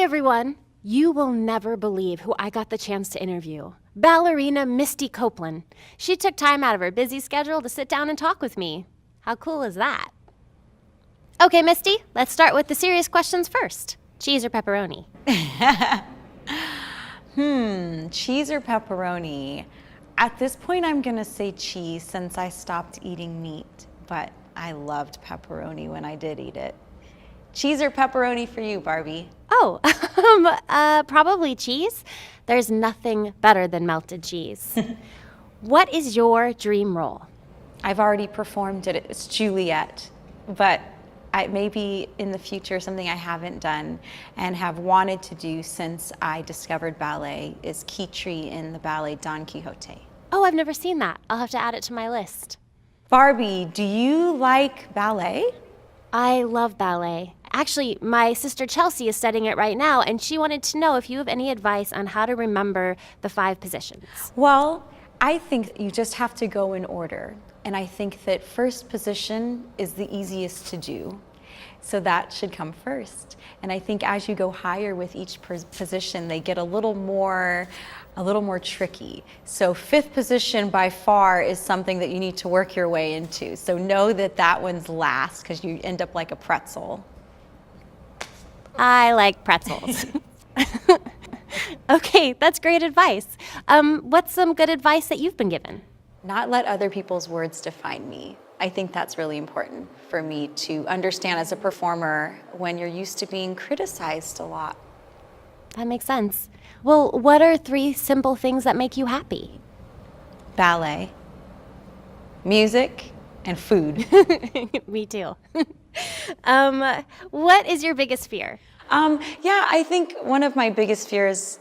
everyone. You will never believe who I got the chance to interview. Ballerina Misty Copeland. She took time out of her busy schedule to sit down and talk with me. How cool is that? Okay, Misty, let's start with the serious questions first. Cheese or pepperoni? Cheese or pepperoni? At this point, I'm gonna say cheese since I stopped eating meat, but I loved pepperoni when I did eat it. Cheese or pepperoni for you, Barbie? Oh, probably cheese. There's nothing better than melted cheese. What is your dream role? I've already performed it. It's Juliet, but maybe in the future something I haven't done and have wanted to do since I discovered ballet is Kitri in the ballet Don Quixote. Oh, I've never seen that. I'll have to add it to my list. Barbie, do you like ballet? I love ballet. Actually, my sister Chelsea is studying it right now, and she wanted to know if you have any advice on how to remember the 5 positions. Well, I think you just have to go in order. And I think that first position is the easiest to do. So that should come first. And I think as you go higher with each position, they get a little more tricky. So 5th position by far is something that you need to work your way into. So know that that one's last because you end up like a pretzel. I like pretzels. Okay, that's great advice. What's some good advice that you've been given? Not let other people's words define me. I think that's really important for me to understand as a performer when you're used to being criticized a lot. That makes sense. Well, what are 3 simple things that make you happy? Ballet, music, and food. Me too. What is your biggest fear? Yeah, I think one of my biggest fears,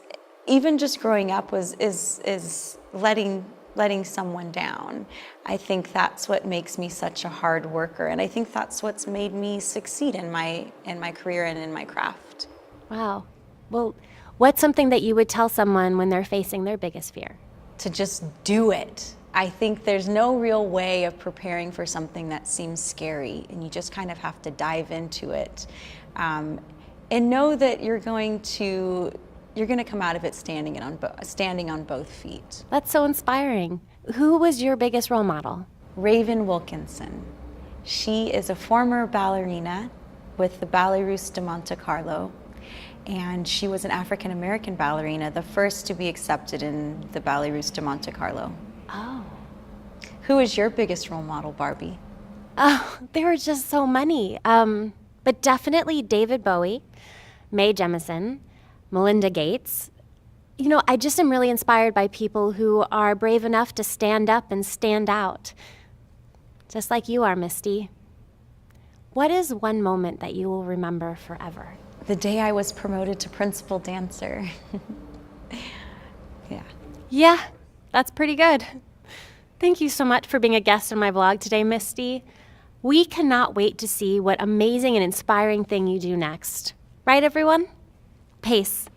even just growing up, is letting someone down. I think that's what makes me such a hard worker, and I think that's what's made me succeed in my career and in my craft. Wow. Well, what's something that you would tell someone when they're facing their biggest fear? To just do it. I think there's no real way of preparing for something that seems scary, and you just kind of have to dive into it. And know that you're going to come out of it standing on both feet. That's so inspiring. Who was your biggest role model? Raven Wilkinson. She is a former ballerina with the Ballet Russe de Monte Carlo, and she was an African-American ballerina, the first to be accepted in the Ballet Russe de Monte Carlo. Oh. Who is your biggest role model, Barbie? Oh, there were just so many. But definitely David Bowie, Mae Jemison, Melinda Gates. You know, I just am really inspired by people who are brave enough to stand up and stand out. Just like you are, Misty. What is one moment that you will remember forever? The day I was promoted to principal dancer. Yeah. Yeah, that's pretty good. Thank you so much for being a guest on my vlog today, Misty. We cannot wait to see what amazing and inspiring thing you do next. Right, everyone? Peace.